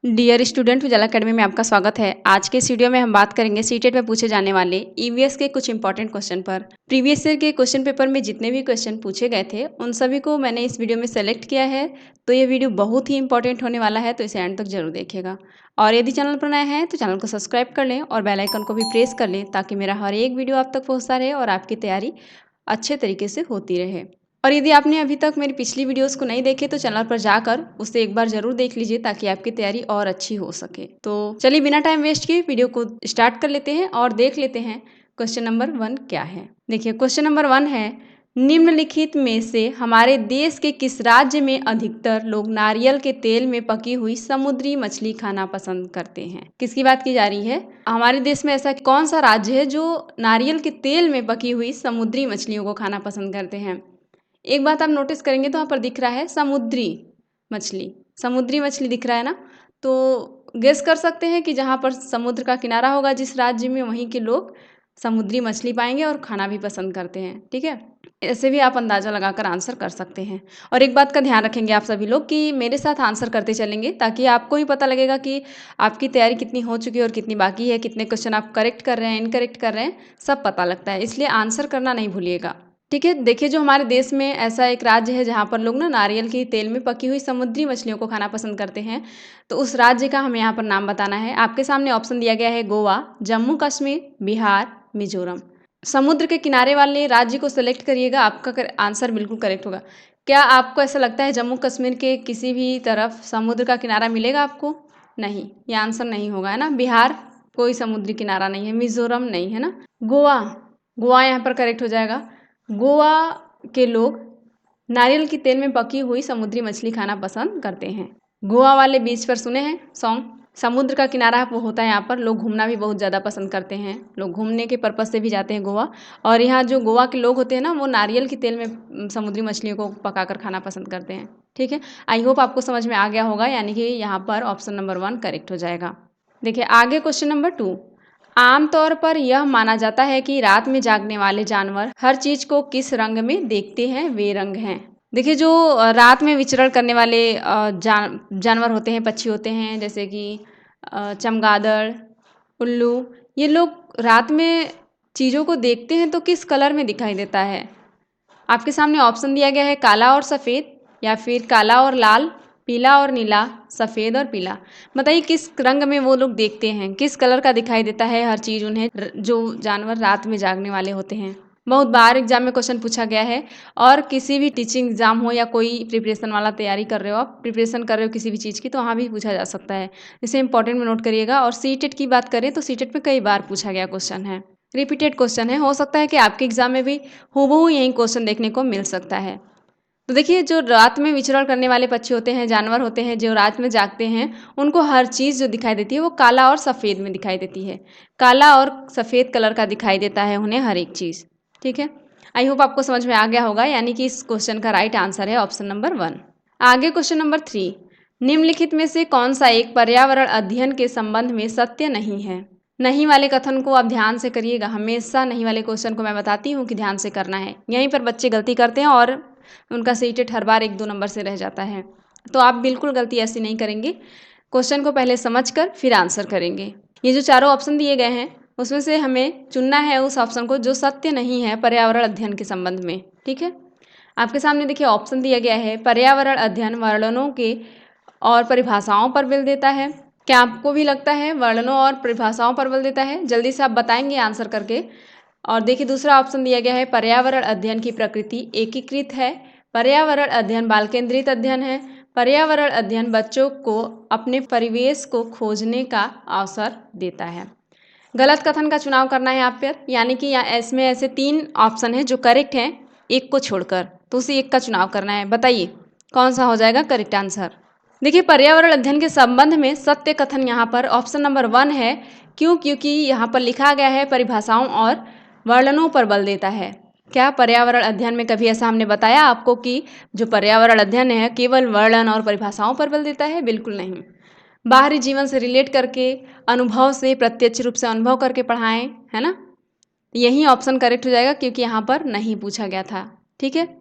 Dear student, उजाला academy में आपका स्वागत है। आज के इस वीडियो में हम बात करेंगे सीटेट में पूछे जाने वाले ईवीएस के कुछ इंपॉर्टेंट क्वेश्चन पर। प्रीवियस ईयर के क्वेश्चन पेपर में जितने भी क्वेश्चन पूछे गए थे उन सभी को मैंने इस वीडियो में सेलेक्ट किया है। तो ये वीडियो बहुत ही इंपॉर्टेंट होने वाला है, तो इसे एंड तक जरूर देखिएगा। और यदि चैनल पर नए हैं तो चैनल को सब्सक्राइब कर लें और बेल आइकन को भी प्रेस कर लें ताकि मेरा हर एक वीडियो आप तक पहुँचता रहे और आपकी तैयारी अच्छे तरीके से होती रहे। और यदि आपने अभी तक मेरी पिछली वीडियोस को नहीं देखे तो चैनल पर जाकर उसे एक बार जरूर देख लीजिए ताकि आपकी तैयारी और अच्छी हो सके। तो चलिए बिना टाइम वेस्ट किए वीडियो को स्टार्ट कर लेते हैं और देख लेते हैं क्वेश्चन नंबर 1 क्या है। देखिए क्वेश्चन नंबर 1 है, निम्नलिखित में से हमारे देश के किस राज्य में अधिकतर लोग नारियल के तेल में पकी हुई समुद्री मछली खाना पसंद करते हैं। किसकी बात की जा रही है? हमारे देश में ऐसा कौन सा राज्य है जो नारियल के तेल में पकी हुई समुद्री मछलियों को खाना पसंद करते हैं? एक बात आप नोटिस करेंगे तो यहाँ पर दिख रहा है समुद्री मछली दिख रहा है ना। तो गेस कर सकते हैं कि जहाँ पर समुद्र का किनारा होगा जिस राज्य में, वहीं के लोग समुद्री मछली पाएंगे और खाना भी पसंद करते हैं। ठीक है, ऐसे भी आप अंदाज़ा लगाकर आंसर कर सकते हैं। और एक बात का ध्यान रखेंगे आप सभी लोग कि मेरे साथ आंसर करते चलेंगे ताकि आपको ही पता लगेगा कि आपकी तैयारी कितनी हो चुकी है और कितनी बाकी है, कितने क्वेश्चन आप करेक्ट कर रहे हैं, इनकरेक्ट कर रहे हैं, सब पता लगता है। इसलिए आंसर करना नहीं भूलिएगा। ठीक है, देखिए जो हमारे देश में ऐसा एक राज्य है जहाँ पर लोग ना नारियल के तेल में पकी हुई समुद्री मछलियों को खाना पसंद करते हैं, तो उस राज्य का हमें यहाँ पर नाम बताना है। आपके सामने ऑप्शन दिया गया है गोवा, जम्मू कश्मीर, बिहार, मिजोरम। समुद्र के किनारे वाले राज्य को सिलेक्ट करिएगा, आपका आंसर बिल्कुल करेक्ट होगा। क्या आपको ऐसा लगता है जम्मू कश्मीर के किसी भी तरफ समुद्र का किनारा मिलेगा आपको? नहीं, ये आंसर नहीं होगा, है ना। बिहार कोई समुद्री किनारा नहीं है, मिजोरम नहीं है ना। गोवा, गोवा यहाँ पर करेक्ट हो जाएगा। गोवा के लोग नारियल के तेल में पकी हुई समुद्री मछली खाना पसंद करते हैं। गोवा वाले बीच पर सुने हैं सॉन्ग? समुद्र का किनारा वो होता है, यहाँ पर लोग घूमना भी बहुत ज़्यादा पसंद करते हैं। लोग घूमने के पर्पज़ से भी जाते हैं गोवा। और यहाँ जो गोवा के लोग होते हैं ना, वो नारियल के तेल में समुद्री मछलियों को पकाकर खाना पसंद करते हैं। ठीक है, आई होप आपको समझ में आ गया होगा, यानी कि यहाँ पर ऑप्शन नंबर 1 करेक्ट हो जाएगा। देखिए आगे क्वेश्चन नंबर 2, आमतौर पर यह माना जाता है कि रात में जागने वाले जानवर हर चीज को किस रंग में देखते हैं? वे रंग हैं। देखिए जो रात में विचरण करने वाले जानवर होते हैं, पक्षी होते हैं, जैसे कि चमगादड़, उल्लू, ये लोग रात में चीज़ों को देखते हैं तो किस कलर में दिखाई देता है? आपके सामने ऑप्शन दिया गया है काला और सफ़ेद, या फिर काला और लाल, पीला और नीला, सफ़ेद और पीला। बताइए किस रंग में वो लोग देखते हैं, किस कलर का दिखाई देता है हर चीज़ उन्हें, जो जानवर रात में जागने वाले होते हैं। बहुत बार एग्जाम में क्वेश्चन पूछा गया है। और किसी भी टीचिंग एग्जाम हो या कोई प्रिपरेशन वाला तैयारी कर रहे हो, आप प्रिपरेशन कर रहे हो किसी भी चीज़ की, तो वहाँ भी पूछा जा सकता है। इसे इंपॉर्टेंट में नोट करिएगा। और सीटेट की बात करें तो सीटेट में कई बार पूछा गया क्वेश्चन है, रिपीटेड क्वेश्चन है। हो सकता है कि आपके एग्जाम में भी हूबहू यही क्वेश्चन देखने को मिल सकता है। तो देखिए जो रात में विचरण करने वाले पक्षी होते हैं, जानवर होते हैं जो रात में जागते हैं, उनको हर चीज़ जो दिखाई देती है वो काला और सफ़ेद में दिखाई देती है। काला और सफ़ेद कलर का दिखाई देता है उन्हें हर एक चीज़। ठीक है, आई होप आपको समझ में आ गया होगा, यानी कि इस क्वेश्चन का राइट आंसर है ऑप्शन नंबर 1। आगे क्वेश्चन नंबर 3, निम्नलिखित में से कौन सा एक पर्यावरण अध्ययन के संबंध में सत्य नहीं है? नहीं वाले कथन को आप ध्यान से करिएगा। हमेशा नहीं वाले क्वेश्चन को मैं बताती हूँ कि ध्यान से करना है, यहीं पर बच्चे गलती करते हैं और उनका सीटेट हर बार 1-2 नंबर से रह जाता है। तो आप बिल्कुल गलती ऐसी नहीं करेंगे। क्वेश्चन को पहले समझकर फिर आंसर करेंगे। ये जो चारों ऑप्शन दिए गए हैं उसमें से हमें चुनना है उस ऑप्शन को जो सत्य नहीं है पर्यावरण अध्ययन के संबंध में। ठीक है, आपके सामने देखिए ऑप्शन दिया गया है, पर्यावरण अध्ययन वर्णनों के और परिभाषाओं पर बल देता है। क्या आपको भी लगता है वर्णनों और परिभाषाओं पर बल देता है? जल्दी से आप बताएंगे आंसर करके। और देखिए दूसरा ऑप्शन दिया गया है, पर्यावरण अध्ययन की प्रकृति एकीकृत है, पर्यावरण अध्ययन बाल केंद्रित अध्ययन है, पर्यावरण अध्ययन बच्चों को अपने परिवेश को खोजने का अवसर देता है। गलत कथन का चुनाव करना है आप पर, यानी कि इसमें ऐसे 3 ऑप्शन है जो करेक्ट हैं, एक को छोड़कर, तो उसी एक का चुनाव करना है। बताइए कौन सा हो जाएगा करेक्ट आंसर? देखिए पर्यावरण अध्ययन के संबंध में सत्य कथन यहाँ पर ऑप्शन नंबर 1 है। क्यों? क्योंकि यहाँ पर लिखा गया है परिभाषाओं और वर्णनों पर बल देता है। क्या पर्यावरण अध्ययन में कभी ऐसा हमने बताया आपको कि जो पर्यावरण अध्ययन है केवल वर्णन और परिभाषाओं पर बल देता है? बिल्कुल नहीं। बाहरी जीवन से रिलेट करके, अनुभव से, प्रत्यक्ष रूप से अनुभव करके पढ़ाएं, है ना। यही ऑप्शन करेक्ट हो जाएगा क्योंकि यहाँ पर नहीं पूछा गया था। ठीक है,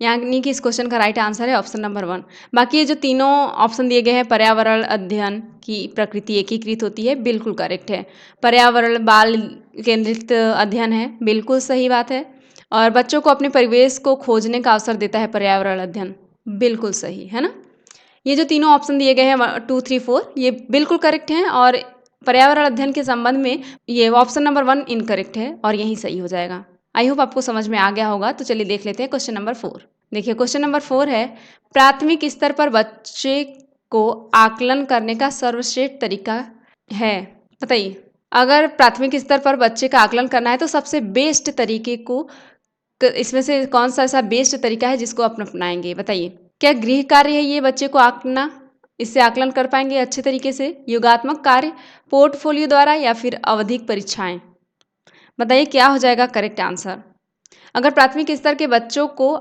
यानी कि इस क्वेश्चन का राइट आंसर है ऑप्शन नंबर 1। बाकी ये जो तीनों ऑप्शन दिए गए हैं, पर्यावरण अध्ययन की प्रकृति एकीकृत होती है, बिल्कुल करेक्ट है। पर्यावरण बाल केंद्रित अध्ययन है, बिल्कुल सही बात है। और बच्चों को अपने परिवेश को खोजने का अवसर देता है पर्यावरण अध्ययन, बिल्कुल सही है ना। ये जो तीनों ऑप्शन दिए गए हैं 2, 3, 4 ये बिल्कुल करेक्ट हैं। और पर्यावरण अध्ययन के संबंध में ये ऑप्शन नंबर 1 इनकरेक्ट है और यही सही हो जाएगा। आई होप आपको समझ में आ गया होगा। तो चलिए देख लेते हैं क्वेश्चन नंबर 4। देखिए क्वेश्चन नंबर 4 है, प्राथमिक स्तर पर बच्चे को आकलन करने का सर्वश्रेष्ठ तरीका है, बताइए। अगर प्राथमिक स्तर पर बच्चे का आकलन करना है तो सबसे बेस्ट तरीके को इसमें से कौन सा ऐसा बेस्ट तरीका है जिसको आप अपनाएंगे, बताइए। क्या गृह कार्य है ये बच्चे को आंकना, इससे आकलन कर पाएंगे अच्छे तरीके से? योगात्मक कार्य, पोर्टफोलियो द्वारा, या फिर आवधिक परीक्षाएं? बताइए क्या हो जाएगा करेक्ट आंसर। अगर प्राथमिक स्तर के बच्चों को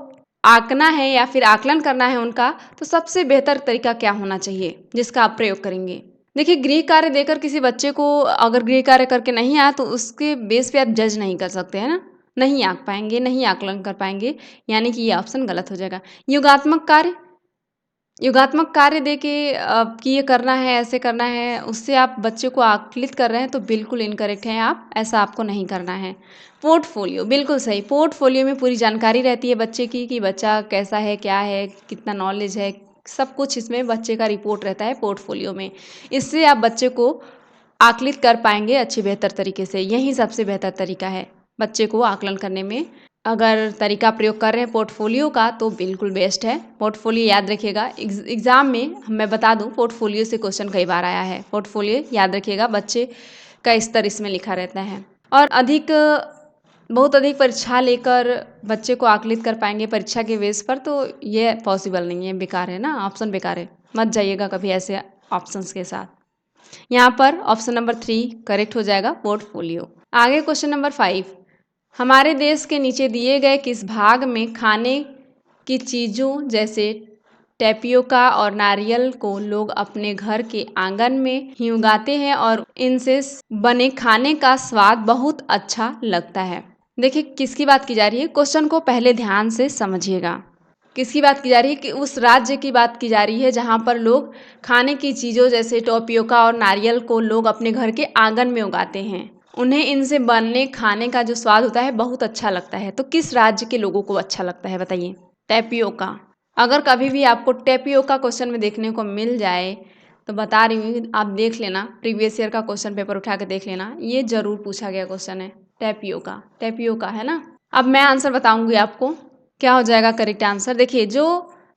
आंकना है या फिर आकलन करना है उनका, तो सबसे बेहतर तरीका क्या होना चाहिए जिसका आप प्रयोग करेंगे? देखिए गृह कार्य देकर किसी बच्चे को अगर गृह कार्य करके नहीं आया तो उसके बेस पे आप जज नहीं कर सकते हैं ना, नहीं आंक पाएंगे, नहीं आकलन कर पाएंगे, यानी कि ये ऑप्शन गलत हो जाएगा। योगात्मक कार्य, योगात्मक कार्य दे के कि ये करना है, ऐसे करना है, उससे आप बच्चे को आकलित कर रहे हैं तो बिल्कुल इनकरेक्ट हैं आप, ऐसा आपको नहीं करना है। पोर्टफोलियो, बिल्कुल सही। पोर्टफोलियो में पूरी जानकारी रहती है बच्चे की कि बच्चा कैसा है, क्या है, कितना नॉलेज है, सब कुछ इसमें बच्चे का रिपोर्ट रहता है पोर्टफोलियो में। इससे आप बच्चे को आकलित कर पाएंगे अच्छे बेहतर तरीके से। यही सबसे बेहतर तरीका है बच्चे को आकलन करने में। अगर तरीका प्रयोग कर रहे हैं पोर्टफोलियो का तो बिल्कुल बेस्ट है। पोर्टफोलियो याद रखिएगा, एग्ज़ाम में मैं बता दूं पोर्टफोलियो से क्वेश्चन कई बार आया है। पोर्टफोलियो याद रखिएगा, बच्चे का स्तर इसमें लिखा रहता है। और बहुत अधिक परीक्षा लेकर बच्चे को आकलित कर पाएंगे परीक्षा के बेस पर, तो ये पॉसिबल नहीं है, बेकार है ना, ऑप्शन बेकार है। मत जाइएगा कभी ऐसे ऑप्शंस के साथ। यहाँ पर ऑप्शन नंबर 3 करेक्ट हो जाएगा, पोर्टफोलियो। आगे क्वेश्चन नंबर 5, हमारे देश के नीचे दिए गए किस भाग में खाने की चीज़ों जैसे टैपियोका और नारियल को लोग अपने घर के आंगन में ही उगाते हैं और इनसे बने खाने का स्वाद बहुत अच्छा लगता है? देखिए किसकी बात की जा रही है, क्वेश्चन को पहले ध्यान से समझिएगा। किसकी बात की जा रही है कि उस राज्य की बात की जा रही है जहाँ पर लोग खाने की चीज़ों जैसे टोपियोका और नारियल को लोग अपने घर के आंगन में उगाते हैं, उन्हें इनसे बनने खाने का जो स्वाद होता है बहुत अच्छा लगता है। तो किस राज्य के लोगों को अच्छा लगता है, बताइए। टैपियोका। अगर कभी भी आपको टैपियोका क्वेश्चन में देखने को मिल जाए तो बता रही हूँ, आप देख लेना, प्रीवियस ईयर का क्वेश्चन पेपर उठा के देख लेना, ये जरूर पूछा गया क्वेश्चन है। टैपियोका, टैपियोका है ना। अब मैं आंसर बताऊंगी आपको, क्या हो जाएगा करेक्ट आंसर। देखिए जो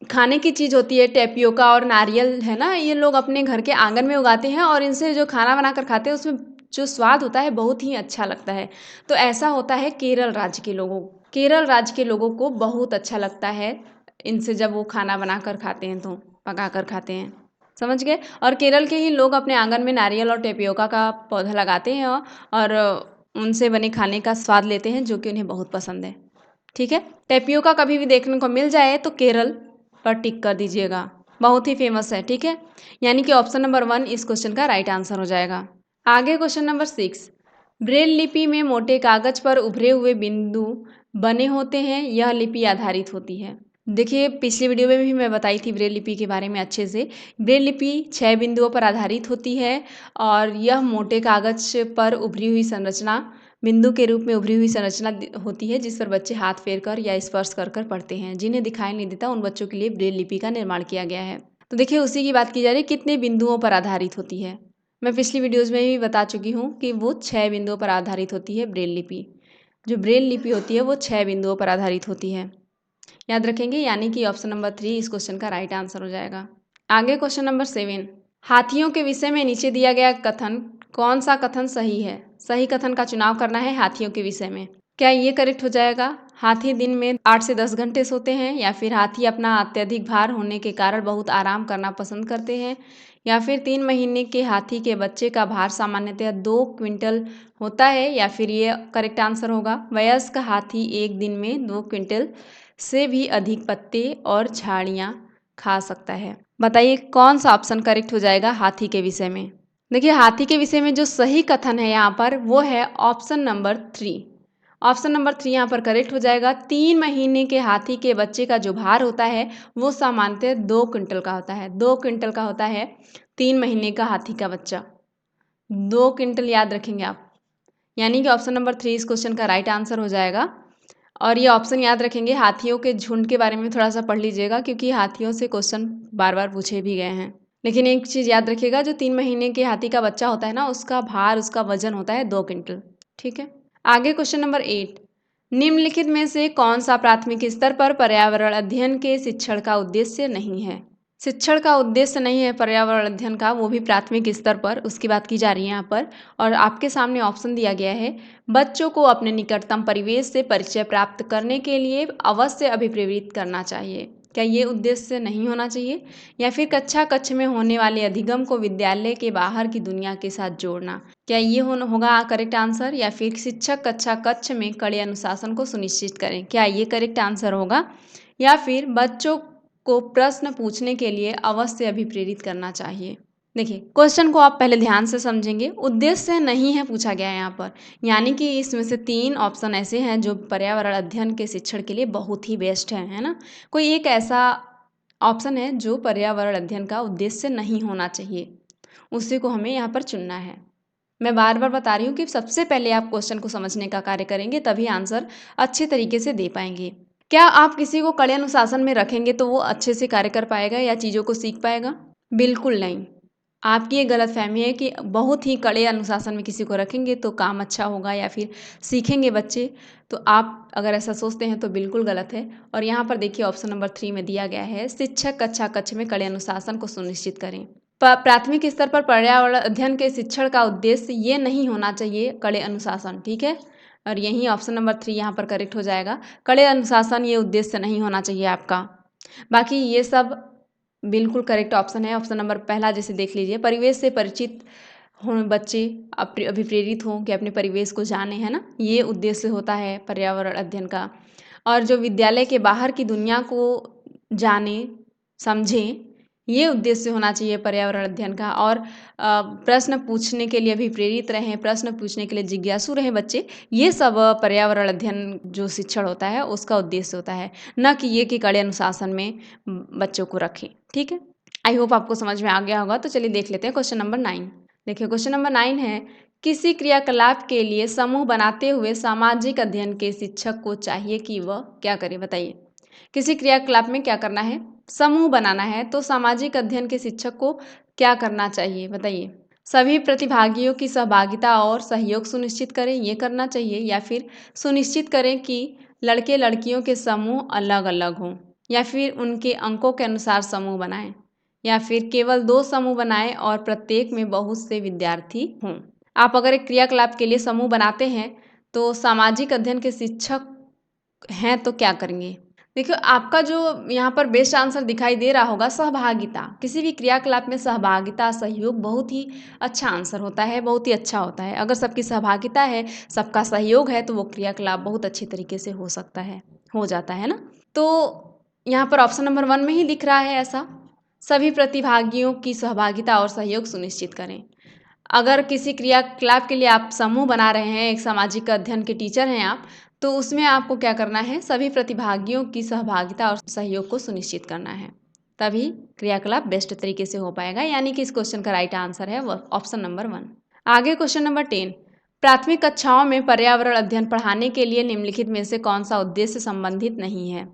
खाने की चीज़ होती है टैपियोका और नारियल है ना, ये लोग अपने घर के आंगन में उगाते हैं और इनसे जो खाना बनाकर खाते हैं उसमें जो स्वाद होता है बहुत ही अच्छा लगता है। तो ऐसा होता है केरल राज्य के लोगों, केरल राज्य के लोगों को बहुत अच्छा लगता है इनसे जब वो खाना बनाकर खाते हैं, तो पका कर खाते हैं, समझ गए। और केरल के ही लोग अपने आंगन में नारियल और टेपियोका का पौधा लगाते हैं और उनसे बने खाने का स्वाद लेते हैं जो कि उन्हें बहुत पसंद है। ठीक है, टेपियोका कभी भी देखने को मिल जाए तो केरल पर टिक कर दीजिएगा, बहुत ही फेमस है। ठीक है, यानी कि ऑप्शन नंबर 1 इस क्वेश्चन का राइट आंसर हो जाएगा। आगे क्वेश्चन नंबर 6, ब्रेल लिपि में मोटे कागज पर उभरे हुए बिंदु बने होते हैं, यह लिपि आधारित होती है। देखिए पिछली वीडियो में भी मैं बताई थी ब्रेल लिपि के बारे में अच्छे से। ब्रेल लिपि 6 बिंदुओं पर आधारित होती है और यह मोटे कागज पर उभरी हुई संरचना, बिंदु के रूप में उभरी हुई संरचना होती है जिस पर बच्चे हाथ फेर कर या स्पर्श कर कर पढ़ते हैं। जिन्हें दिखाई नहीं देता उन बच्चों के लिए ब्रेल लिपि का निर्माण किया गया है। तो देखिए उसी की बात की जा रही है, कितने बिंदुओं पर आधारित होती है। मैं पिछली वीडियोज़ में भी बता चुकी हूँ कि वो 6 बिंदुओं पर आधारित होती है ब्रेल लिपि। जो ब्रेल लिपि होती है वो 6 बिंदुओं पर आधारित होती है, याद रखेंगे। यानी कि ऑप्शन नंबर 3 इस क्वेश्चन का राइट आंसर हो जाएगा। आगे क्वेश्चन नंबर 7, हाथियों के विषय में नीचे दिया गया कथन, कौन सा कथन सही है? सही कथन का चुनाव करना है हाथियों के विषय में। क्या ये करेक्ट हो जाएगा, हाथी दिन में 8 से 10 घंटे सोते हैं, या फिर हाथी अपना अत्यधिक भार होने के कारण बहुत आराम करना पसंद करते हैं, या फिर 3 महीने के हाथी के बच्चे का भार सामान्यतः 2 क्विंटल होता है, या फिर ये करेक्ट आंसर होगा वयस्क हाथी एक दिन में 2 क्विंटल से भी अधिक पत्ते और झाड़ियाँ खा सकता है। बताइए कौन सा ऑप्शन करेक्ट हो जाएगा हाथी के विषय में। देखिए हाथी के विषय में जो सही कथन है यहाँ पर वो है ऑप्शन नंबर 3। ऑप्शन नंबर 3 यहाँ पर करेक्ट हो जाएगा। 3 महीने के हाथी के बच्चे का जो भार होता है वो सामान्यतः 2 क्विंटल का होता है। 2 क्विंटल का होता है 3 महीने का हाथी का बच्चा। 2 क्विंटल याद रखेंगे आप, यानी कि ऑप्शन नंबर 3 इस क्वेश्चन का राइट आंसर हो जाएगा। और ये ऑप्शन याद रखेंगे, हाथियों के झुंड के बारे में थोड़ा सा पढ़ लीजिएगा, क्योंकि हाथियों से क्वेश्चन बार बार पूछे भी गए हैं। लेकिन एक चीज़ याद रखिएगा, जो 3 महीने के हाथी का बच्चा होता है ना, उसका भार, उसका वजन होता है 2 क्विंटल। ठीक है, आगे क्वेश्चन नंबर 8, निम्नलिखित में से कौन सा प्राथमिक स्तर पर पर्यावरण अध्ययन के शिक्षण का उद्देश्य नहीं है? शिक्षण का उद्देश्य नहीं है पर्यावरण अध्ययन का, वो भी प्राथमिक स्तर पर, उसकी बात की जा रही है यहाँ पर। और आपके सामने ऑप्शन दिया गया है, बच्चों को अपने निकटतम परिवेश से परिचय प्राप्त करने के लिए अवश्य अभिप्रेरित करना चाहिए। क्या ये उद्देश्य नहीं होना चाहिए? या फिर कक्षा कक्ष में होने वाले अधिगम को विद्यालय के बाहर की दुनिया के साथ जोड़ना, क्या ये होगा करेक्ट आंसर? या फिर शिक्षक कक्षा कक्ष में कड़े अनुशासन को सुनिश्चित करें, क्या ये करेक्ट आंसर होगा? या फिर बच्चों को प्रश्न पूछने के लिए अवश्य अभिप्रेरित करना चाहिए। देखिए, क्वेश्चन को आप पहले ध्यान से समझेंगे, उद्देश्य नहीं है पूछा गया है यहाँ पर, यानी कि इसमें से 3 ऑप्शन ऐसे हैं जो पर्यावरण अध्ययन के शिक्षण के लिए बहुत ही बेस्ट है ना। कोई एक ऐसा ऑप्शन है जो पर्यावरण अध्ययन का उद्देश्य नहीं होना चाहिए, उसी को हमें यहाँ पर चुनना है। मैं बार बार बता रही हूँ कि सबसे पहले आप क्वेश्चन को समझने का कार्य करेंगे, तभी आंसर अच्छे तरीके से दे पाएंगे। क्या आप किसी को कड़े अनुशासन में रखेंगे तो वो अच्छे से कार्य कर पाएगा या चीज़ों को सीख पाएगा? बिल्कुल नहीं। आपकी ये गलतफहमी है कि बहुत ही कड़े अनुशासन में किसी को रखेंगे तो काम अच्छा होगा या फिर सीखेंगे बच्चे, तो आप अगर ऐसा सोचते हैं तो बिल्कुल गलत है। और यहाँ पर देखिए ऑप्शन नंबर 3 में दिया गया है, शिक्षक कक्षा कक्ष में कड़े अनुशासन को सुनिश्चित करें। प्राथमिक स्तर पर पर्यावरण अध्ययन के शिक्षण का उद्देश्य ये नहीं होना चाहिए कड़े अनुशासन, ठीक है। और यही ऑप्शन नंबर 3 यहाँ पर करेक्ट हो जाएगा, कड़े अनुशासन ये उद्देश्य नहीं होना चाहिए आपका। बाकी ये सब बिल्कुल करेक्ट ऑप्शन है। ऑप्शन नंबर पहला जैसे देख लीजिए, परिवेश से परिचित हों बच्चे, अभिप्रेरित हों कि अपने परिवेश को जाने, है ना, ये उद्देश्य होता है पर्यावरण अध्ययन का। और जो विद्यालय के बाहर की दुनिया को जाने समझें, ये उद्देश्य होना चाहिए पर्यावरण अध्ययन का। और प्रश्न पूछने के लिए अभिप्रेरित रहें, प्रश्न पूछने के लिए जिज्ञासु रहें बच्चे, ये सब पर्यावरण अध्ययन जो शिक्षण होता है उसका उद्देश्य होता है, न कि ये कि कड़े अनुशासन में बच्चों को रखें। ठीक है, आई होप आपको समझ में आ गया होगा। तो चलिए देख लेते हैं क्वेश्चन नंबर 9। देखिए क्वेश्चन नंबर 9 है, किसी क्रियाकलाप के लिए समूह बनाते हुए सामाजिक अध्ययन के शिक्षक को चाहिए कि वह क्या करे, बताइए। किसी क्रियाकलाप में क्या करना है, समूह बनाना है, तो सामाजिक अध्ययन के शिक्षक को क्या करना चाहिए, बताइए। सभी प्रतिभागियों की सहभागिता और सहयोग सुनिश्चित करें, ये करना चाहिए। या फिर सुनिश्चित करें कि लड़के लड़कियों के समूह अलग अलग हों, या फिर उनके अंकों के अनुसार समूह बनाएं, या फिर केवल 2 समूह बनाएं और प्रत्येक में बहुत से विद्यार्थी हों। आप अगर एक क्रियाकलाप के लिए समूह बनाते हैं तो सामाजिक अध्ययन के शिक्षक हैं तो क्या करेंगे। देखिए आपका जो यहाँ पर बेस्ट आंसर दिखाई दे रहा होगा, सहभागिता। किसी भी क्रियाकलाप में सहभागिता, सहयोग बहुत ही अच्छा आंसर होता है, बहुत ही अच्छा होता है। अगर सबकी सहभागिता है, सबका सहयोग है, तो वो क्रियाकलाप बहुत अच्छे तरीके से हो सकता है, हो जाता है ना। तो यहाँ पर ऑप्शन नंबर 1 में ही दिख रहा है ऐसा, सभी प्रतिभागियों की सहभागिता और सहयोग सुनिश्चित करें। अगर किसी क्रियाकलाप के लिए आप समूह बना रहे हैं, एक सामाजिक अध्ययन के टीचर हैं आप, तो उसमें आपको क्या करना है, सभी प्रतिभागियों की सहभागिता और सहयोग को सुनिश्चित करना है, तभी क्रियाकलाप बेस्ट तरीके से हो पाएगा। यानी कि इस क्वेश्चन का राइट आंसर है ऑप्शन नंबर 1। आगे क्वेश्चन नंबर 10, प्राथमिक कक्षाओं में पर्यावरण अध्ययन पढ़ाने के लिए निम्नलिखित में से कौन सा उद्देश्य संबंधित नहीं है।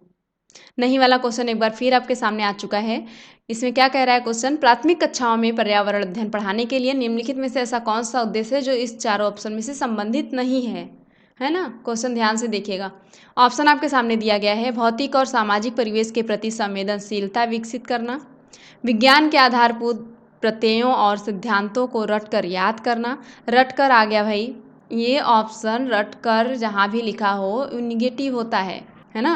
नहीं वाला क्वेश्चन एक बार फिर आपके सामने आ चुका है। इसमें क्या कह रहा है क्वेश्चन, प्राथमिक कक्षाओं में पर्यावरण अध्ययन पढ़ाने के लिए निम्नलिखित में से ऐसा कौन सा उद्देश्य है जो इस चारों ऑप्शन में से संबंधित नहीं है ना। क्वेश्चन ध्यान से देखिएगा, ऑप्शन आपके सामने दिया गया है, भौतिक और सामाजिक परिवेश के प्रति संवेदनशीलता विकसित करना, विज्ञान के आधारभूत प्रत्ययों और सिद्धांतों को रटकर याद करना। रटकर आ गया भाई, ये ऑप्शन रटकर जहाँ भी लिखा हो निगेटिव होता है ना।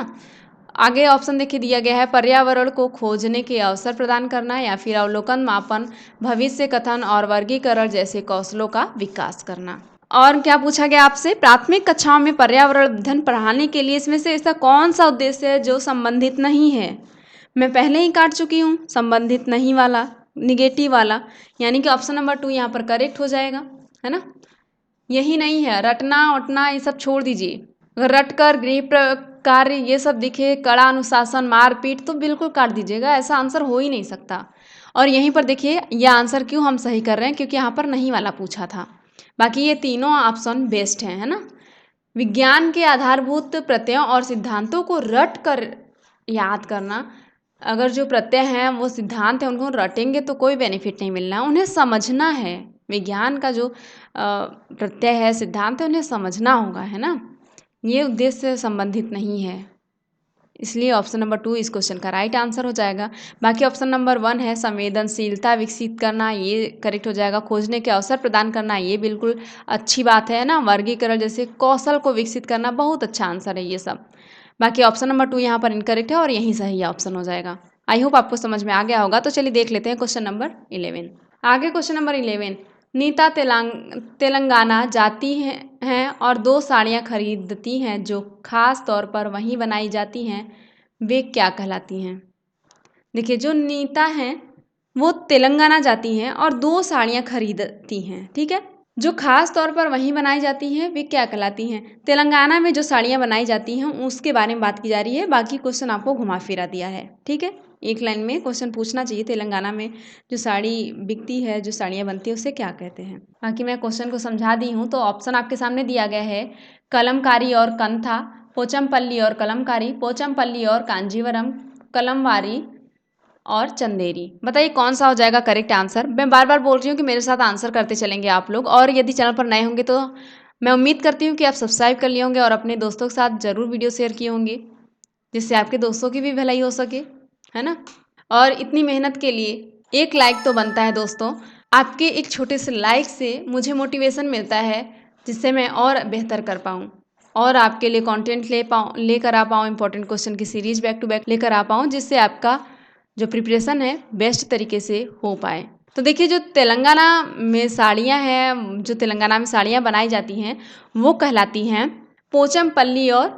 आगे ऑप्शन देखिए दिया गया है, पर्यावरण को खोजने के अवसर प्रदान करना, या फिर अवलोकन, मापन, भविष्य कथन और वर्गीकरण जैसे कौशलों का विकास करना। और क्या पूछा गया आपसे, प्राथमिक कक्षाओं में पर्यावरण अध्ययन पढ़ाने के लिए इसमें से ऐसा कौन सा उद्देश्य है जो संबंधित नहीं है। मैं पहले ही काट चुकी हूँ संबंधित नहीं वाला, निगेटिव वाला, यानी कि ऑप्शन नंबर 2 यहाँ पर करेक्ट हो जाएगा, है ना। यही नहीं है, रटना उटना ये सब छोड़ दीजिए, अगर रटकर कार्य ये सब दिखे, कड़ा अनुशासन, मारपीट, तो बिल्कुल काट दीजिएगा, ऐसा आंसर हो ही नहीं सकता। और यहीं पर देखिए यह आंसर क्यों हम सही कर रहे हैं, क्योंकि यहाँ पर नहीं वाला पूछा था। बाकी ये तीनों ऑप्शन बेस्ट हैं, है ना। विज्ञान के आधारभूत प्रत्ययों और सिद्धांतों को रट कर याद करना। अगर जो प्रत्यय हैं वो सिद्धांत हैं, उनको रटेंगे तो कोई बेनिफिट नहीं मिलना, उन्हें समझना है। विज्ञान का जो प्रत्यय है, सिद्धांत है, उन्हें समझना होगा, है ना। ये उद्देश्य से संबंधित नहीं है, इसलिए ऑप्शन नंबर 2 इस क्वेश्चन का राइट आंसर हो जाएगा। बाकी ऑप्शन नंबर 1 है संवेदनशीलता विकसित करना, ये करेक्ट हो जाएगा। खोजने के अवसर प्रदान करना, ये बिल्कुल अच्छी बात है ना। वर्गीकरण जैसे कौशल को विकसित करना, बहुत अच्छा आंसर है ये सब। बाकी ऑप्शन नंबर 2 यहाँ पर इनकरेक्ट है और यही सही ऑप्शन हो जाएगा। आई होप आपको समझ में आ गया होगा। तो चलिए देख लेते हैं क्वेश्चन नंबर 11। आगे क्वेश्चन नंबर 11, नीता तेलंगाना जाती हैं और 2 साड़ियाँ खरीदती हैं जो खास तौर पर वहीं बनाई जाती हैं, वे क्या कहलाती हैं। देखिए जो नीता हैं वो तेलंगाना जाती हैं और 2 साड़ियाँ खरीदती हैं, ठीक है। जो खास तौर पर वहीं बनाई जाती हैं वे क्या कहलाती हैं। तेलंगाना में जो साड़ियाँ बनाई जाती हैं उसके बारे में बात की जा रही है। बाकी क्वेश्चन आपको घुमा फिरा दिया है, ठीक है। एक लाइन में क्वेश्चन पूछना चाहिए, तेलंगाना में जो साड़ी बिकती है, जो साड़ियाँ बनती है, उसे क्या कहते हैं। बाकी मैं क्वेश्चन को समझा दी हूँ। तो ऑप्शन आपके सामने दिया गया है, कलमकारी और कंथा, पोचमपल्ली और कलमकारी, पोचमपल्ली और कांजीवरम, कलमवारी और चंदेरी। बताइए कौन सा हो जाएगा करेक्ट आंसर। मैं बार बार बोल रही हूँ कि मेरे साथ आंसर करते चलेंगे आप लोग, और यदि चैनल पर नए होंगे तो मैं उम्मीद करती हूँ कि आप सब्सक्राइब कर लिए होंगे और अपने दोस्तों के साथ ज़रूर वीडियो शेयर किए होंगे, जिससे आपके दोस्तों की भी भलाई हो सके, है ना। और इतनी मेहनत के लिए एक लाइक तो बनता है दोस्तों। आपके एक छोटे से लाइक से मुझे मोटिवेशन मिलता है, जिससे मैं और बेहतर कर पाऊँ और आपके लिए कंटेंट लेकर आ पाऊँ, इंपॉर्टेंट क्वेश्चन की सीरीज बैक टू बैक लेकर आ पाऊँ, जिससे आपका जो प्रिपरेशन है बेस्ट तरीके से हो पाए। तो देखिए जो तेलंगाना में साड़ियाँ हैं, जो तेलंगाना में साड़ियाँ बनाई जाती हैं वो कहलाती हैं पोचमपल्ली और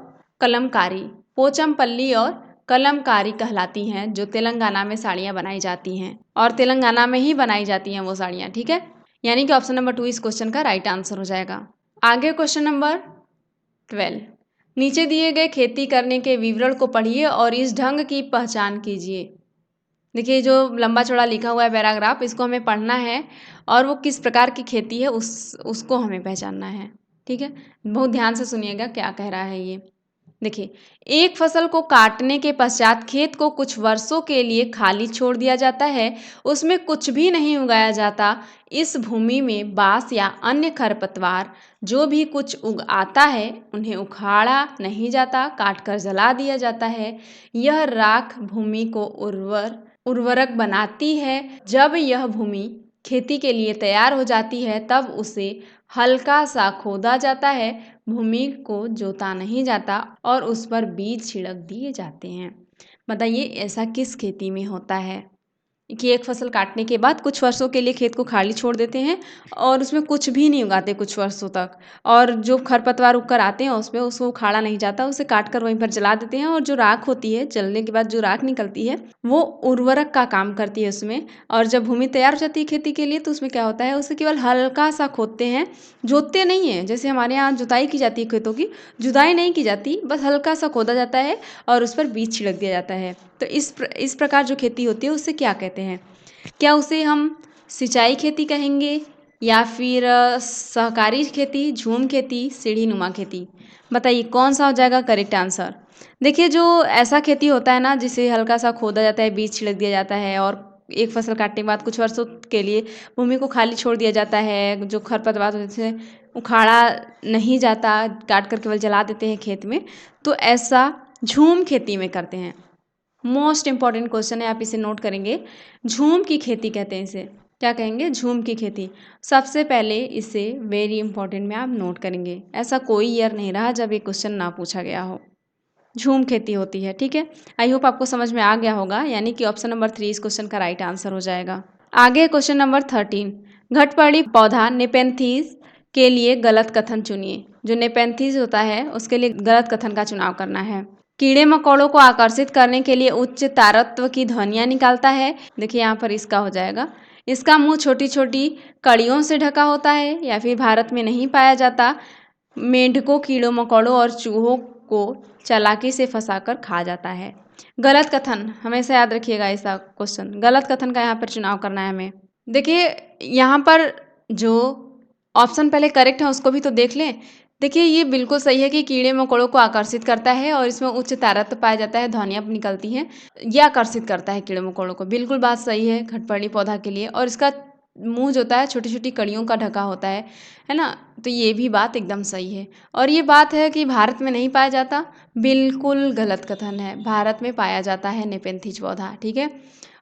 कलमकारी। पोचमपल्ली और कलमकारी कहलाती हैं जो तेलंगाना में साड़ियाँ बनाई जाती हैं, और तेलंगाना में ही बनाई जाती हैं वो साड़ियाँ, ठीक है। यानी कि ऑप्शन नंबर 2 इस क्वेश्चन का राइट आंसर हो जाएगा। आगे क्वेश्चन नंबर 12, नीचे दिए गए खेती करने के विवरण को पढ़िए और इस ढंग की पहचान कीजिए। देखिए जो लंबा चौड़ा लिखा हुआ है पैराग्राफ, इसको हमें पढ़ना है और वो किस प्रकार की खेती है उसको हमें पहचानना है, ठीक है। बहुत ध्यान से सुनिएगा क्या कह रहा है ये। देखिए, एक फसल को काटने के पश्चात खेत को कुछ वर्षों के लिए खाली छोड़ दिया जाता है, उसमें कुछ भी नहीं उगाया जाता। इस भूमि में बांस या अन्य खरपतवार जो भी कुछ उग आता है उन्हें उखाड़ा नहीं जाता, काटकर जला दिया जाता है। यह राख भूमि को उर्वरक बनाती है। जब यह भूमि खेती के लिए तैयार हो जाती है तब उसे हल्का सा खोदा जाता है, भूमि को जोता नहीं जाता और उस पर बीज छिड़क दिए जाते हैं। बताइए ऐसा किस खेती में होता है कि एक फसल काटने के बाद कुछ वर्षों के लिए खेत को खाली छोड़ देते हैं और उसमें कुछ भी नहीं उगाते कुछ वर्षों तक, और जो खरपतवार उगकर आते हैं उसमें उसको उखाड़ा नहीं जाता, उसे काट कर वहीं पर जला देते हैं, और जो राख होती है जलने के बाद जो राख निकलती है वो उर्वरक का काम करती है उसमें। और जब भूमि तैयार हो जाती है खेती के लिए तो उसमें क्या होता है, उसे केवल हल्का सा खोदते हैं, जोतते नहीं हैं। जैसे हमारे यहाँ जुताई की जाती है खेतों की, जुताई नहीं की जाती, बस हल्का सा खोदा जाता है और उस पर बीज छिड़क दिया जाता है। तो इस प्रकार जो खेती होती है उसे क्या कहते हैं। क्या उसे हम सिंचाई खेती कहेंगे या फिर सहकारी खेती, झूम खेती, सीढ़ीनुमा खेती। बताइए कौन सा हो जाएगा करेक्ट आंसर। देखिए जो ऐसा खेती होता है ना जिसे हल्का सा खोदा जाता है, बीज छिड़क दिया जाता है और एक फसल काटने के बाद कुछ वर्षों के लिए भूमि को खाली छोड़ दिया जाता है, जो खरपतवार होते हैं उखाड़ा नहीं जाता, काट कर केवल जला देते हैं खेत में, तो ऐसा झूम खेती में करते हैं। मोस्ट इंपॉर्टेंट क्वेश्चन है, आप इसे नोट करेंगे। झूम की खेती कहते हैं इसे, क्या कहेंगे, झूम की खेती। सबसे पहले इसे वेरी इंपॉर्टेंट में आप नोट करेंगे, ऐसा कोई ईयर नहीं रहा जब ये क्वेश्चन ना पूछा गया हो। झूम खेती होती है, ठीक है। आई होप आपको समझ में आ गया होगा, यानी कि ऑप्शन नंबर 3 इस क्वेश्चन का राइट आंसर हो जाएगा। आगे क्वेश्चन नंबर 13, घटपड़ी पौधा नेपेंथीज के लिए गलत कथन चुनिए। जो नेपेंथीज होता है उसके लिए गलत कथन का चुनाव करना है। कीड़े मकोड़ों को आकर्षित करने के लिए उच्च तारत्व की ध्वनियाँ निकालता है। देखिए यहाँ पर इसका हो जाएगा, इसका मुंह छोटी छोटी कड़ियों से ढका होता है, या फिर भारत में नहीं पाया जाता, मेंढकों, कीड़ों मकोड़ों और चूहों को चालाकी से फंसाकर खा जाता है। गलत कथन, हमेशा याद रखिएगा ऐसा क्वेश्चन। गलत कथन का यहाँ पर चुनाव करना है हमें। देखिए यहाँ पर जो ऑप्शन पहले करेक्ट है उसको भी तो देख लें। देखिए ये बिल्कुल सही है कि कीड़े मकोड़ों को आकर्षित करता है और इसमें उच्च तारत्व पाया जाता है, ध्वनियाँ निकलती हैं। ये आकर्षित करता है कीड़े मकोड़ों को, बिल्कुल बात सही है घटपर्णी पौधा के लिए। और इसका मुँह जो होता है छोटी छोटी कड़ियों का ढका होता है ना। तो ये भी बात एकदम सही है। और ये बात है कि भारत में नहीं पाया जाता, बिल्कुल गलत कथन है। भारत में पाया जाता है नेपेंथिज पौधा, ठीक है।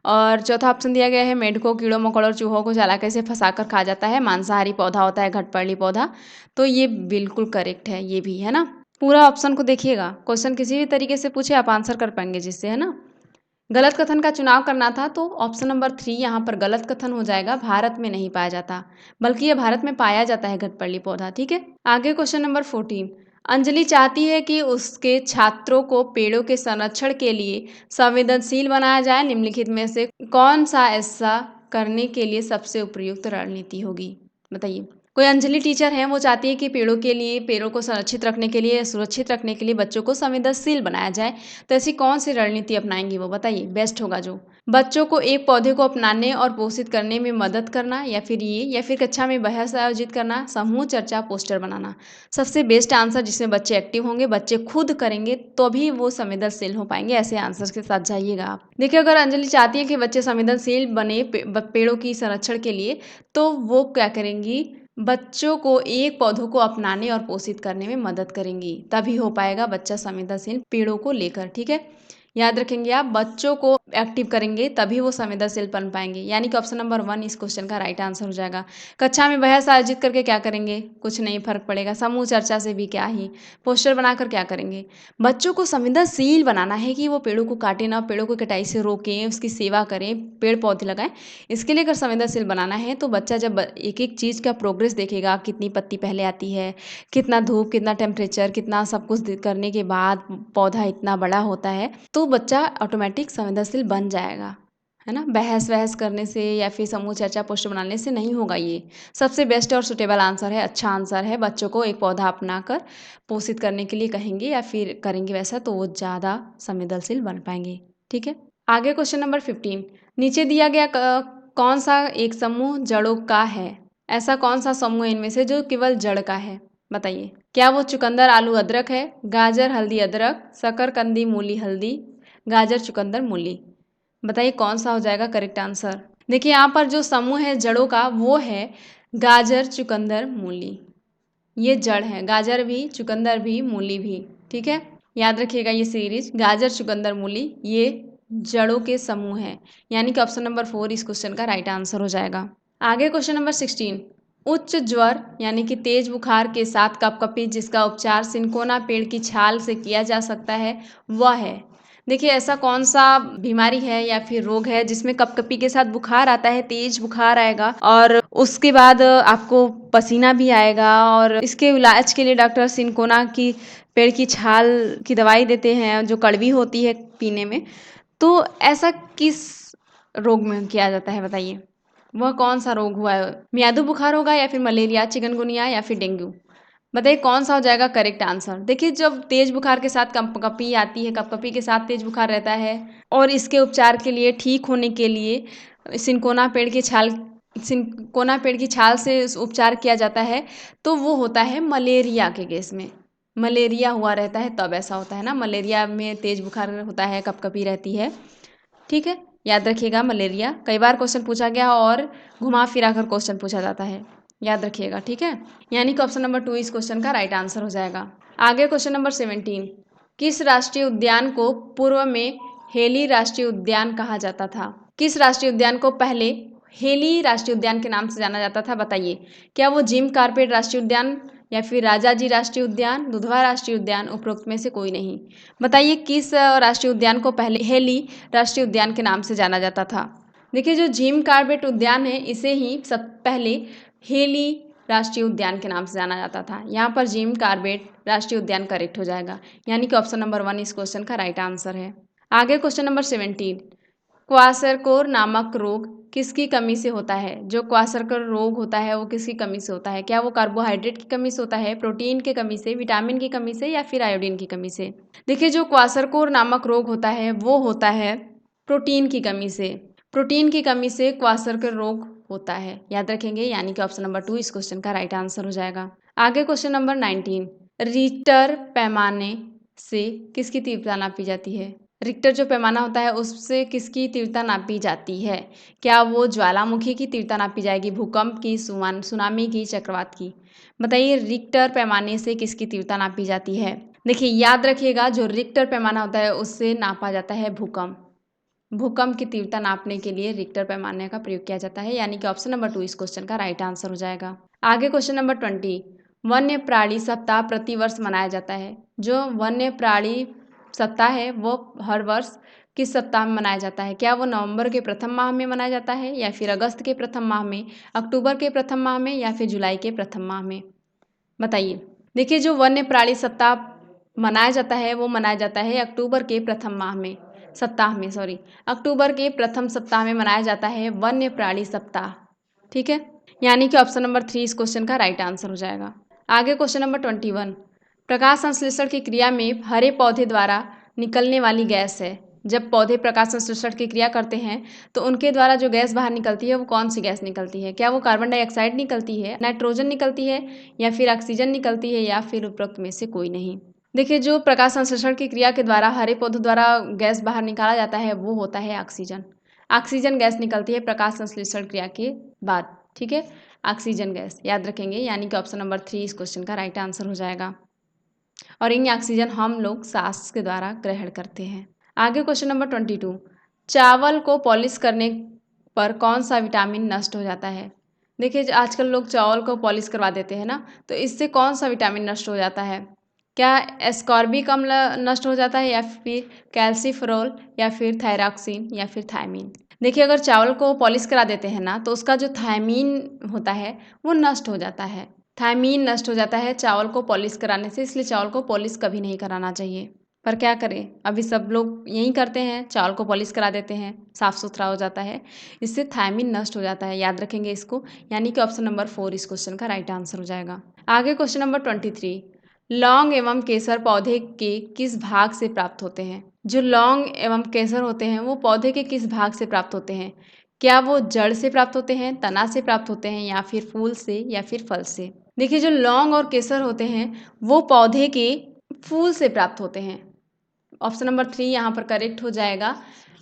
और चौथा ऑप्शन दिया गया है मेंढकों, कीड़ों मकोड़ों और चूहों को चालाकी से फंसाकर खा जाता है, मांसाहारी पौधा होता है घटपर्णी पौधा। तो ये बिल्कुल करेक्ट है, ये भी है ना। पूरा ऑप्शन को देखिएगा, क्वेश्चन किसी भी तरीके से पूछे आप आंसर कर पाएंगे जिससे, है ना। गलत कथन का चुनाव करना था तो ऑप्शन नंबर 3 यहाँ पर गलत कथन हो जाएगा। भारत में नहीं पाया जाता, बल्कि ये भारत में पाया जाता है घटपर्णी पौधा, ठीक है। आगे क्वेश्चन नंबर 14। अंजलि चाहती है कि उसके छात्रों को पेड़ों के संरक्षण के लिए संवेदनशील बनाया जाए। निम्नलिखित में से कौन सा ऐसा करने के लिए सबसे उपयुक्त रणनीति होगी, बताइए। कोई अंजलि टीचर है, वो चाहती है कि पेड़ों के लिए, पेड़ों को संरक्षित रखने के लिए, सुरक्षित रखने के लिए बच्चों को संवेदनशील बनाया जाए। तो ऐसी कौन सी रणनीति अपनाएंगी वो, बताइए, बेस्ट होगा जो। बच्चों को एक पौधे को अपनाने और पोषित करने में मदद करना, या फिर ये, या फिर कक्षा में बहस आयोजित करना, समूह चर्चा, पोस्टर बनाना। सबसे बेस्ट आंसर जिसमें बच्चे एक्टिव होंगे, बच्चे खुद करेंगे तो भी वो संवेदनशील हो पाएंगे, ऐसे आंसर के साथ जाइएगा आप। देखिए अगर अंजलि चाहती है कि बच्चे संवेदनशील बने पेड़ों की संरक्षण के लिए, तो वो क्या करेंगी, बच्चों को एक पौधों को अपनाने और पोषित करने में मदद करेंगी, तभी हो पाएगा बच्चा संवेदनशील पेड़ों को लेकर, ठीक है। याद रखेंगे आप, बच्चों को एक्टिव करेंगे तभी वो संवेदनशील बन पाएंगे, यानी कि ऑप्शन नंबर 1 इस क्वेश्चन का राइट आंसर हो जाएगा। कक्षा में बहस आयोजित करके क्या करेंगे, कुछ नहीं फर्क पड़ेगा। समूह चर्चा से भी क्या ही, पोस्टर बनाकर क्या करेंगे। बच्चों को संवेदनशील बनाना है कि वो पेड़ों को काटे ना, पेड़ों को कटाई से रोकें, उसकी सेवा करें, पेड़ पौधे लगाएं। इसके लिए अगर संवेदनशील बनाना है तो बच्चा जब एक एक चीज़ का प्रोग्रेस देखेगा, कितनी पत्ती पहले आती है, कितना धूप, कितना टेम्परेचर, कितना सब कुछ करने के बाद पौधा इतना बड़ा होता है, तो बच्चा ऑटोमेटिक संवेदनशील बन जाएगा, है ना। बहस वहस करने से या फिर समूह चर्चा पोस्टर बनाने से नहीं होगा। ये सबसे बेस्ट और सुटेबल आंसर है, अच्छा आंसर है। बच्चों को एक पौधा अपनाकर पोषित करने के लिए कहेंगे या फिर करेंगे वैसा, तो वो ज़्यादा संवेदनशील बन पाएंगे, ठीक है। आगे क्वेश्चन नंबर 15। नीचे दिया गया कौन सा एक समूह जड़ों का है। ऐसा कौन सा समूह इनमें से जो केवल जड़ का है, बताइए। क्या वो चुकंदर आलू अदरक है, गाजर हल्दी अदरक, शकरकंदी मूली हल्दी, गाजर चुकंदर मूली। बताइए कौन सा हो जाएगा करेक्ट आंसर। देखिए यहाँ पर जो समूह है जड़ों का वो है गाजर चुकंदर मूली। ये जड़ है, गाजर भी, चुकंदर भी, मूली भी, ठीक है। याद रखिएगा ये सीरीज, गाजर चुकंदर मूली ये जड़ों के समूह है, यानी कि ऑप्शन नंबर 4 इस क्वेश्चन का राइट आंसर हो जाएगा। आगे क्वेश्चन नंबर 16। उच्च ज्वर यानी कि तेज बुखार के साथ कपकपी जिसका उपचार सिनकोना पेड़ की छाल से किया जा सकता है वह है। देखिए ऐसा कौन सा बीमारी है या फिर रोग है जिसमें कपकपी के साथ बुखार आता है, तेज बुखार आएगा और उसके बाद आपको पसीना भी आएगा, और इसके इलाज के लिए डॉक्टर सिनकोना की पेड़ की छाल की दवाई देते हैं जो कड़वी होती है पीने में। तो ऐसा किस रोग में किया जाता है, बताइए। वह कौन सा रोग हुआ है, मियादू बुखार होगा या फिर मलेरिया, चिकनगुनिया या फिर डेंगू। बताइए कौन सा हो जाएगा करेक्ट आंसर। देखिए जब तेज बुखार के साथ कपकपी आती है, कपकपी के साथ तेज बुखार रहता है, और इसके उपचार के लिए, ठीक होने के लिए सिनकोना पेड़ की छाल, सिनकोना पेड़ की छाल से उपचार किया जाता है, तो वो होता है मलेरिया के केस में। मलेरिया हुआ रहता है तब ऐसा होता है ना, मलेरिया में तेज बुखार होता है, कपकपी रहती है, ठीक है। याद रखिएगा मलेरिया कई बार क्वेश्चन पूछा गया और घुमा फिरा कर क्वेश्चन पूछा जाता है, याद रखिएगा, ठीक है। यानी कि ऑप्शन नंबर 2 इस क्वेश्चन का राइट आंसर हो जाएगा। आगे क्वेश्चन नंबर 17। किस राष्ट्रीय उद्यान को पूर्व में हेली राष्ट्रीय उद्यान कहा जाता था। किस राष्ट्रीय उद्यान को पहले हेली राष्ट्रीय उद्यान के नाम से जाना जाता था, बताइए। क्या वो जिम कार्पेट राष्ट्रीय उद्यान, या फिर राजाजी राष्ट्रीय उद्यान, दुधवा राष्ट्रीय उद्यान, उपरोक्त में से कोई नहीं। बताइए किस राष्ट्रीय उद्यान को पहले हेली राष्ट्रीय उद्यान के नाम से जाना जाता था। देखिए जो जिम कार्बेट उद्यान है इसे ही सब पहले हेली राष्ट्रीय उद्यान के नाम से जाना जाता था। यहाँ पर जिम कार्बेट राष्ट्रीय उद्यान करेक्ट हो जाएगा, यानी कि ऑप्शन नंबर 1 इस क्वेश्चन का राइट आंसर है। आगे क्वेश्चन नंबर 17। क्वाशरकोर नामक रोग किसकी कमी से होता है? जो क्वाशरकोर रोग होता है वो किसकी कमी से होता है? क्या वो कार्बोहाइड्रेट की कमी से होता है, प्रोटीन की कमी से, विटामिन की कमी से या फिर आयोडीन की कमी से? देखिए जो क्वाशरकोर नामक रोग होता है वो होता है प्रोटीन की कमी से। प्रोटीन की कमी से क्वाशरकोर रोग होता है, याद रखेंगे, यानी कि ऑप्शन नंबर 2 इस क्वेश्चन का राइट आंसर हो जाएगा। आगे क्वेश्चन नंबर 19, रिक्टर पैमाने से किसकी तीव्रता नापी जाती है? रिक्टर जो पैमाना होता है उससे किसकी तीव्रता नापी जाती है? क्या वो ज्वालामुखी की तीव्रता नापी जाएगी, भूकंप की, सुनामी की, चक्रवात की? बताइए रिक्टर पैमाने से किसकी तीव्रता नापी जाती है? देखिए याद रखिएगा जो रिक्टर पैमाना होता है उससे नापा जाता है भूकंप। भूकंप की तीव्रता नापने के लिए रिक्टर पैमाने का प्रयोग किया जाता है, यानी कि ऑप्शन नंबर 2 इस क्वेश्चन का राइट आंसर हो जाएगा। आगे क्वेश्चन नंबर 20, वन्य प्राणी सप्ताह प्रतिवर्ष मनाया जाता है। जो वन्य प्राणी सप्ताह है वो हर वर्ष किस सप्ताह में मनाया जाता है? क्या वो नवंबर के प्रथम माह में मनाया जाता है या फिर अगस्त के प्रथम माह में, अक्टूबर के प्रथम माह में या फिर जुलाई के प्रथम माह में? बताइए। देखिए जो वन्य प्राणी सप्ताह मनाया जाता है वो मनाया जाता है अक्टूबर के प्रथम माह में, सप्ताह में सॉरी, अक्टूबर के प्रथम सप्ताह में मनाया जाता है वन्य प्राणी सप्ताह। ठीक है, यानी कि ऑप्शन नंबर 3 इस क्वेश्चन का राइट आंसर हो जाएगा। आगे क्वेश्चन नंबर 21, प्रकाश संश्लेषण की क्रिया में हरे पौधे द्वारा निकलने वाली गैस है। जब पौधे प्रकाश संश्लेषण की क्रिया करते हैं तो उनके द्वारा जो गैस बाहर निकलती है वो कौन सी गैस निकलती है? क्या वो कार्बन डाइऑक्साइड निकलती है, नाइट्रोजन निकलती है या फिर ऑक्सीजन निकलती है या फिर उपरोक्त में से कोई नहीं? देखिए जो प्रकाश संश्लेषण की क्रिया के द्वारा हरे पौधों द्वारा गैस बाहर निकाला जाता है वो होता है ऑक्सीजन। ऑक्सीजन गैस निकलती है प्रकाश संश्लेषण क्रिया के बाद। ठीक है, ऑक्सीजन गैस याद रखेंगे, यानी कि ऑप्शन नंबर 3 इस क्वेश्चन का राइट आंसर हो जाएगा। और इन ऑक्सीजन हम लोग सांस के द्वारा ग्रहण करते हैं। आगे क्वेश्चन नंबर 22, चावल को पॉलिश करने पर कौन सा विटामिन नष्ट हो जाता है? देखिए आजकल लोग चावल को पॉलिश करवा देते हैं ना, तो इससे कौन सा विटामिन नष्ट हो जाता है? क्या एस्कॉर्बिक अम्ल नष्ट हो जाता है या फिर कैल्सीफेरॉल या फिर थायरॉक्सिन या फिर थायमीन? देखिए अगर चावल को पॉलिश करा देते हैं ना तो उसका जो थायमीन होता है वो नष्ट हो जाता है। थायमीन नष्ट हो जाता है चावल को पॉलिश कराने से, इसलिए चावल को पॉलिश कभी नहीं कराना चाहिए। पर क्या करें, अभी सब लोग यही करते हैं, चावल को पॉलिश करा देते हैं, साफ़ सुथरा हो जाता है, इससे थायमीन नष्ट हो जाता है, याद रखेंगे इसको, यानी कि ऑप्शन नंबर 4 इस क्वेश्चन का राइट आंसर हो जाएगा। आगे क्वेश्चन नंबर 23, लौंग एवं केसर पौधे के किस भाग से प्राप्त होते हैं? जो लौंग एवं केसर होते हैं वो पौधे के किस भाग से प्राप्त होते हैं? क्या वो जड़ से प्राप्त होते हैं, तना से प्राप्त होते हैं या फिर फूल से या फिर फल से? देखिए जो लौंग और केसर होते हैं वो पौधे के फूल से प्राप्त होते हैं। ऑप्शन नंबर 3 यहाँ पर करेक्ट हो जाएगा।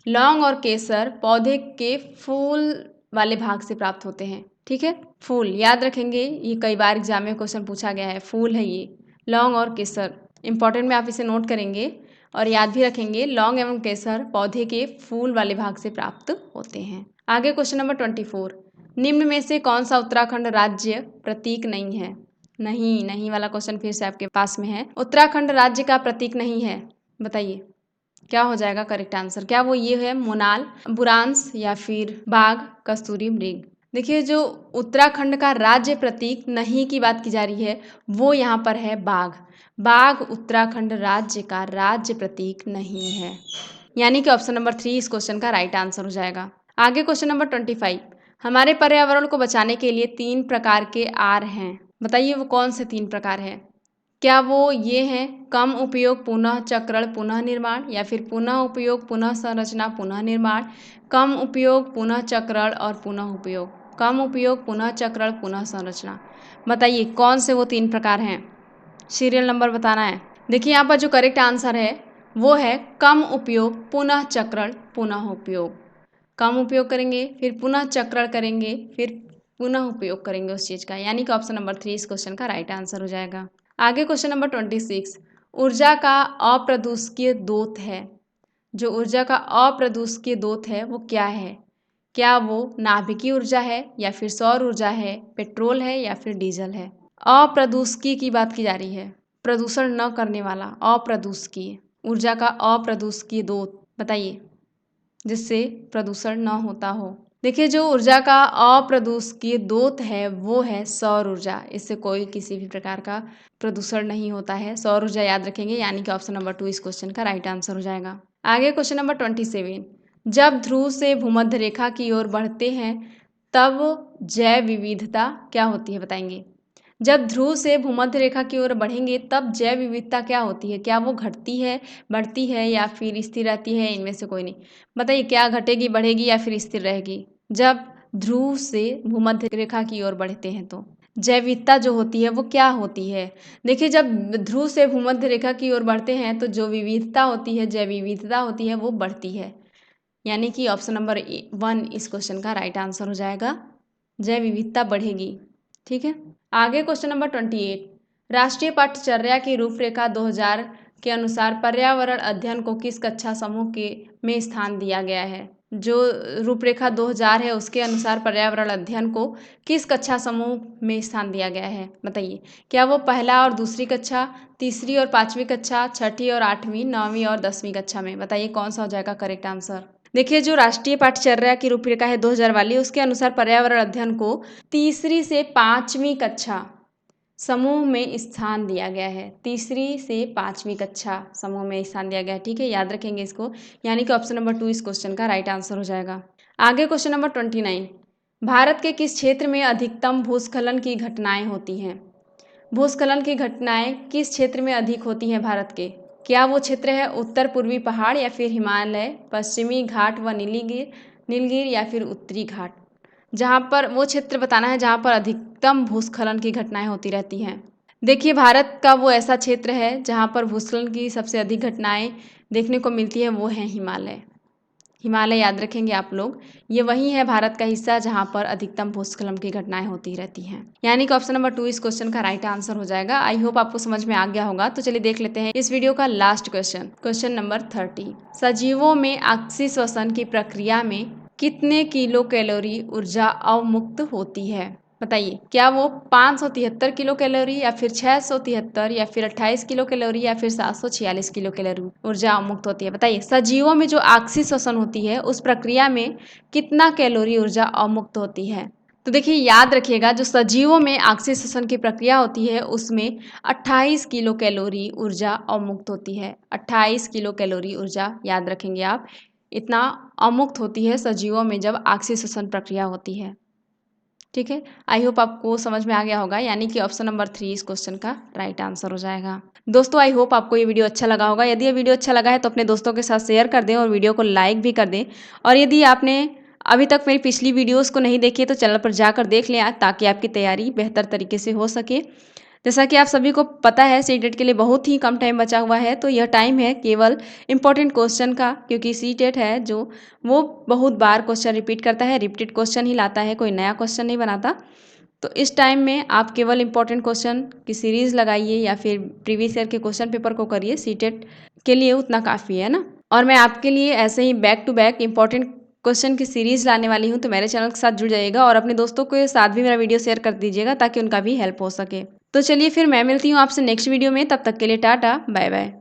लौंग और केसर पौधे के फूल वाले भाग से प्राप्त होते हैं। ठीक है, फूल याद रखेंगे, ये कई बार एग्जाम में क्वेश्चन पूछा गया है, फूल है ये लौंग और केसर। इंपॉर्टेंट में आप इसे नोट करेंगे और याद भी रखेंगे, लौंग एवं केसर पौधे के फूल वाले भाग से प्राप्त होते हैं। आगे क्वेश्चन नंबर 24, निम्न में से कौन सा उत्तराखंड राज्य प्रतीक नहीं है? नहीं नहीं वाला क्वेश्चन फिर से आपके पास में है, उत्तराखंड राज्य का प्रतीक नहीं है, बताइए क्या हो जाएगा करेक्ट आंसर? क्या वो ये है मोनाल, बुरांस या फिर बाघ, कस्तूरी मृग? देखिए जो उत्तराखंड का राज्य प्रतीक नहीं की बात की जा रही है वो यहाँ पर है बाघ। बाघ उत्तराखंड राज्य का राज्य प्रतीक नहीं है, यानी कि ऑप्शन नंबर 3 इस क्वेश्चन का राइट आंसर हो जाएगा। आगे क्वेश्चन नंबर 25, हमारे पर्यावरण को बचाने के लिए 3 प्रकार के आर हैं, बताइए वो कौन से 3 प्रकार हैं? क्या वो ये हैं, कम उपयोग पुनः चक्रण पुनः निर्माण या फिर पुनः उपयोग पुनः संरचना पुनः निर्माण, कम उपयोग पुनः चक्रण और पुनः उपयोग, कम उपयोग पुनः चक्रण पुनः संरचना? बताइए कौन से वो 3 प्रकार हैं, सीरियल नंबर बताना है। देखिए यहाँ पर जो करेक्ट आंसर है वो है कम उपयोग पुनः चक्रण पुनः उपयोग। कम उपयोग करेंगे फिर पुनः चक्रण करेंगे फिर पुनः उपयोग करेंगे उस चीज़ का, यानी कि ऑप्शन नंबर 3 इस क्वेश्चन का राइट आंसर हो जाएगा। आगे क्वेश्चन नंबर 26, ऊर्जा का अप्रदूषकीय दोत है। जो ऊर्जा का अप्रदूषकीय दोत है वो क्या है? क्या वो नाभिकीय ऊर्जा है या फिर सौर ऊर्जा है, पेट्रोल है या फिर डीजल है? अप्रदूषकीय की बात की जा रही है, प्रदूषण न करने वाला, अप्रदूषकीय ऊर्जा का अप्रदूषकीय दोत बताइए जिससे प्रदूषण न होता हो। देखिए जो ऊर्जा का अप्रदूषकीय दोत है वो है सौर ऊर्जा, इससे कोई किसी भी प्रकार का प्रदूषण नहीं होता है, सौर ऊर्जा याद रखेंगे, यानी कि ऑप्शन नंबर 2 इस क्वेश्चन का राइट आंसर हो जाएगा। आगे क्वेश्चन नंबर 27, जब ध्रुव से भूमध्य रेखा की ओर बढ़ते हैं तब जैव विविधता क्या होती है, बताएंगे। जब ध्रुव से भूमध्य रेखा की ओर बढ़ेंगे तब जैव विविधता क्या होती है, क्या वो घटती है, बढ़ती है या फिर स्थिर रहती है, इनमें से कोई नहीं। बताइए क्या घटेगी, बढ़ेगी या फिर स्थिर रहेगी। जब ध्रुव से भूमध्य रेखा की ओर बढ़ते हैं तो जैव विविधता जो होती है वो क्या होती है। देखिए जब ध्रुव से भूमध्य रेखा की ओर बढ़ते हैं तो जो विविधता होती है, जैव विविधता होती है वो बढ़ती है, यानी कि ऑप्शन नंबर 1 इस क्वेश्चन का राइट आंसर हो जाएगा, जैव विविधता बढ़ेगी। ठीक है, आगे क्वेश्चन नंबर 28, राष्ट्रीय पाठ्यचर्या की रूपरेखा 2000 के अनुसार पर्यावरण अध्ययन को किस कक्षा समूह के में स्थान दिया गया है। जो रूपरेखा 2000 है उसके अनुसार पर्यावरण अध्ययन को किस कक्षा समूह में स्थान दिया गया है, बताइए। क्या वो पहला और दूसरी कक्षा, तीसरी और पाँचवीं कक्षा, छठी और आठवीं, नौवीं और 10वीं कक्षा में, बताइए कौन सा हो जाएगा करेक्ट आंसर। देखिए जो राष्ट्रीय पाठ्यचर्या की रूपरेखा है 2000 वाली, उसके अनुसार पर्यावरण अध्ययन को तीसरी से पाँचवीं कक्षा समूह में स्थान दिया गया है, तीसरी से पाँचवीं कक्षा समूह में स्थान दिया गया है। ठीक है, याद रखेंगे इसको, यानी कि ऑप्शन नंबर 2 इस क्वेश्चन का राइट आंसर हो जाएगा। आगे क्वेश्चन नंबर 29, भारत के किस क्षेत्र में अधिकतम भूस्खलन की घटनाएं होती हैं। भूस्खलन की घटनाएं किस क्षेत्र में अधिक होती हैं भारत के। क्या वो क्षेत्र है उत्तर पूर्वी पहाड़ या फिर हिमालय, पश्चिमी घाट व नीलगिरी या फिर उत्तरी घाट। जहाँ पर वो क्षेत्र बताना है जहाँ पर अधिकतम भूस्खलन की घटनाएं होती रहती हैं। देखिए भारत का वो ऐसा क्षेत्र है जहाँ पर भूस्खलन की सबसे अधिक घटनाएं देखने को मिलती है, वो है हिमालय। हिमालय याद रखेंगे आप लोग, ये वही है भारत का हिस्सा जहाँ पर अधिकतम भूस्खलन की घटनाएं होती रहती हैं, यानी कि ऑप्शन नंबर 2 इस क्वेश्चन का राइट आंसर हो जाएगा। आई होप आपको समझ में आ गया होगा। तो चलिए देख लेते हैं इस वीडियो का लास्ट क्वेश्चन, क्वेश्चन नंबर 30, सजीवों में ऑक्सी श्वसन की प्रक्रिया में कितने किलो कैलोरी ऊर्जा अवमुक्त होती है, बताइए। क्या वो 573 किलो कैलोरी या फिर 673 या फिर 28 किलो कैलोरी या फिर 746 किलो कैलोरी ऊर्जा मुक्त होती है, बताइए। सजीवों में जो ऑक्सी श्वसन होती है उस प्रक्रिया में कितना कैलोरी ऊर्जा अवमुक्त होती है। तो देखिए याद रखिएगा जो सजीवों में ऑक्सी श्वसन की प्रक्रिया होती है उसमें 28 किलो कैलोरी ऊर्जा अवमुक्त होती है, 28 किलो कैलोरी ऊर्जा याद रखेंगे आप, इतना अवमुक्त होती है सजीवों में जब ऑक्सी श्वसन प्रक्रिया होती है। ठीक है, आई होप आपको समझ में आ गया होगा, यानी कि ऑप्शन नंबर 3 इस क्वेश्चन का राइट आंसर हो जाएगा। दोस्तों आई होप आपको ये वीडियो अच्छा लगा होगा। यदि ये वीडियो अच्छा लगा है तो अपने दोस्तों के साथ शेयर कर दें और वीडियो को लाइक भी कर दें। और यदि आपने अभी तक मेरी पिछली वीडियोस को नहीं देखी है तो चैनल पर जाकर देख लें ताकि आपकी तैयारी बेहतर तरीके से हो सके। जैसा कि आप सभी को पता है सीटेट के लिए बहुत ही कम टाइम बचा हुआ है, तो यह टाइम है केवल इम्पोर्टेंट क्वेश्चन का, क्योंकि सीटेट है जो वो बहुत बार क्वेश्चन रिपीट करता है, रिपीटेड क्वेश्चन ही लाता है, कोई नया क्वेश्चन नहीं बनाता। तो इस टाइम में आप केवल इम्पोर्टेंट क्वेश्चन की सीरीज़ लगाइए या फिर प्रीवियस ईयर के क्वेश्चन पेपर को करिए, सीटेट के लिए उतना काफ़ी है ना। और मैं आपके लिए ऐसे ही back to back important question की सीरीज़ लाने वाली हूँ, तो मेरे चैनल के साथ जुड़ जाइएगा और अपने दोस्तों के साथ भी मेरा वीडियो शेयर कर दीजिएगा ताकि उनका भी हेल्प हो सके। तो चलिए फिर मैं मिलती हूँ आपसे नेक्स्ट वीडियो में, तब तक के लिए टाटा बाय बाय।